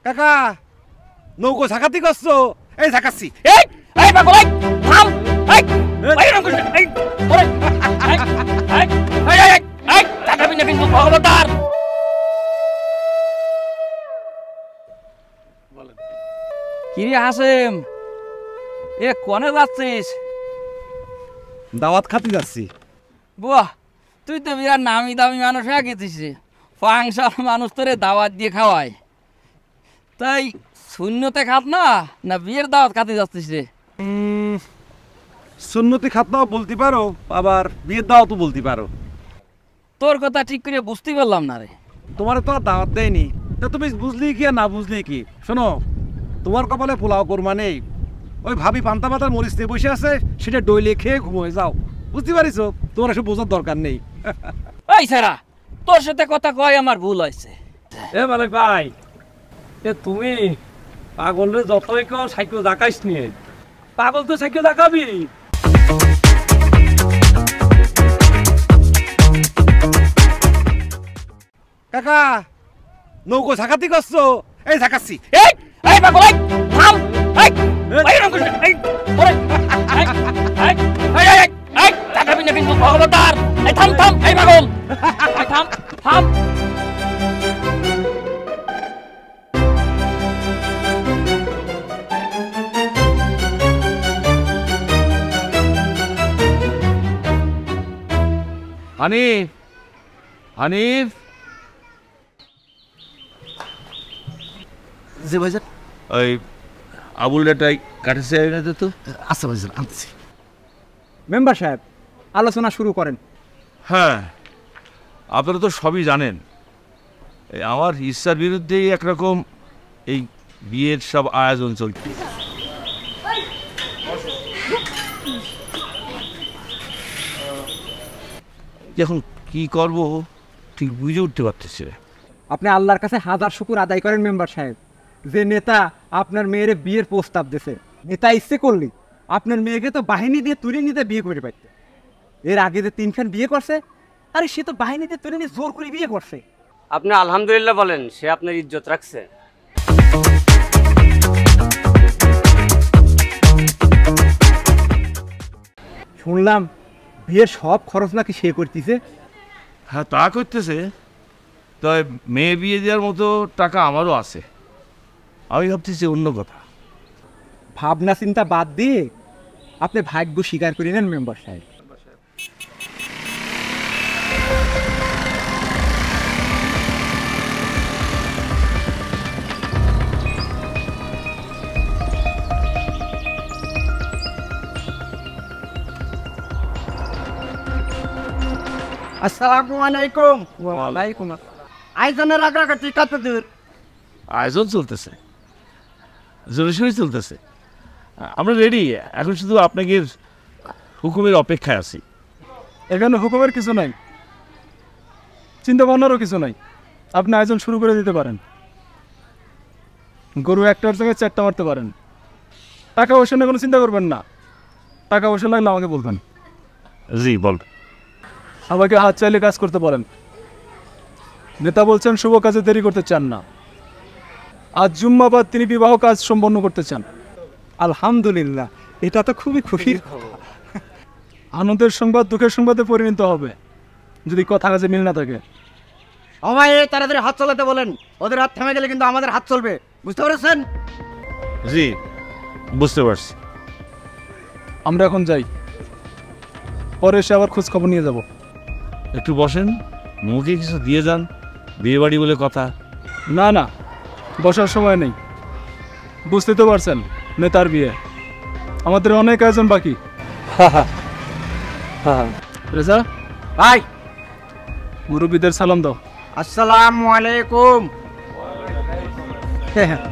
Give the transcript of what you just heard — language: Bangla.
কাকা নৌকো ঝাঁকাতি করছো? এই ঝাঁকাচ্ছি। এই এই পাগল এই থাম এই এই রকম এই ওরে এই এই এই এই টাকাবি না কিন্তু খবরদার। বলেন কি রে হাসেম, এ কোনে যাচ্ছিস? দাওয়াত খাতি যাচ্ছি। বাহ, তুই তো বিরাট নামি দামি মানুষ হয়ে গেছিস রে। ফাংশন মানুষ তোরে দাওয়াত দিয়ে খাওয়ায়, তাই শূন্যতে খাত না না বিয়ের দাওয়াত খাতে যাচ্ছিস রে? সুন্নতি খাতনাও বলতে পারো, আবার বিয়ের দাও তো বলতে পারো। তোর কথা ঠিক করে বুঝতে পারলাম না রে। তোমার তো আর দাওয়াত দেয়নি, তা তুমি বুঝলি কি আর না বুঝলি কি? শোনো, তোমার কপালে পোলাও কোরমা নেই, ওই ভাবি পান্তা পাতার মরিচ নিয়ে বসে আছে, সেটা ডইলে খেয়ে ঘুমোয় যাও। বুঝতে পারিস? তোমার এসব বোঝার দরকার নেই। এই সারা, তোর সাথে কথা কয় আমার ভুল হয়েছে। এ মালিক ভাই, এ তুমি পাগলের যতই কর সাইকেল দেখাইস নিয়ে, পাগল তো সাইকেল দেখাবি। কাকা নৌকো ঝাঁকাতি করছো? এই ঝাঁকাচ্ছি। এই এই পাগল এই থাম এই এই রকম এই ওরে এই এই এই এই এই টাকাবি না কিন্তু খবরদার। এই থাম থাম এই পাগল এই থাম থাম। হানিফ, হানিফ। জি ভাইজান। ওই আবুল ডাটাই কাটেছে না তো? আচ্ছা ভাইজান, আনছি। মেম্বার সাহেব, আলোচনা শুরু করেন। হ্যাঁ, আপনারা তো সবই জানেন, এই আমার ইচ্ছার বিরুদ্ধেই একরকম এই বিয়ের সব আয়োজন চলছে। এখন কি করব ঠিক বুঝে উঠতে পারতেছি না। আপনি আল্লাহর কাছে হাজার শুকুর আদায় করেন মেম্বার সাহেব, যে নেতা আপনার মেয়ের বিয়ের প্রস্তাব দিয়েছে। নেতা ইচ্ছে করলি আপনার মেয়েকে তো বাহিনী দিয়ে তুলে নিতে বিয়ে করে পারত। এর আগে যে তিনখান বিয়ে করছে, আরে সে তো বাহিনী দিয়ে তুলে নিয়ে জোর করে বিয়ে করছে। আপনি আলহামদুলিল্লাহ বলেন, সে আপনার ইজ্জত রাখছে। শুনলাম বিয়ের সব খরচ নাকি সে করতেছে। হ্যাঁ, তা করতেছে, তবে মেয়ে বিয়ে দেওয়ার মতো টাকা আমারও আছে। আমি ভাবতেছি অন্য কথা। ভাবনা চিন্তা বাদ দিয়ে আপনি ভাগ্য স্বীকার করে নেন মেম্বার সাহেব। আসসালামু আলাইকুম। ওয়ালাইকুম আসসালাম। আইজনের আগ্রাগতি কত দূর? আয়োজন চলতেছে, জোরেশোরে চলতেছে। আমরা রেডি, এখন শুধু আপনাকে হুকুমের অপেক্ষায় আছি। এখানে হুকুমের কিছু নাই, চিন্তা ভাবনারও কিছু নাই। আপনি আয়োজন শুরু করে দিতে পারেন। গরু একটার সঙ্গে চারটা মারতে পারেন। টাকা পয়সা নিয়ে কোনো চিন্তা করবেন না। টাকা পয়সা লাগলে আমাকে বলবেন। জি বল। সবাইকে হাত চাইলে কাজ করতে পারেন। নেতা বলছেন শুভ কাজে দেরি করতে চান না। আজ জুম্মাবাদ তিনি বিবাহ কাজ সম্পন্ন করতে চান। আলহামদুলিল্লাহ, এটা তো খুবই খুশির খবর। আনন্দের সংবাদ দুঃখের সংবাদে পরিণত হবে যদি কথা কাজে মিল না থাকে। সবাই তাড়াতাড়ি হাত চালাতে বলেন, ওদের হাত থেমে গেলে কিন্তু আমাদের হাত চলবে। বুঝতে পেরেছেন? জি বুঝতে পারছি। আমরা এখন যাই, পরে এসে আবার খোঁজ খবর নিয়ে যাব। একটু বসেন, মুখে কিছু দিয়ে যান, বিয়ে বাড়ি বলে কথা। না না, বসার সময় নেই। বুঝতে তো পারছেন, নেতার বিয়ে, আমাদের অনেক আয়োজন বাকি। রেজা ভাই, মুরব্বীদের সালাম দাও। আসসালামু আলাইকুম। হ্যাঁ হ্যাঁ।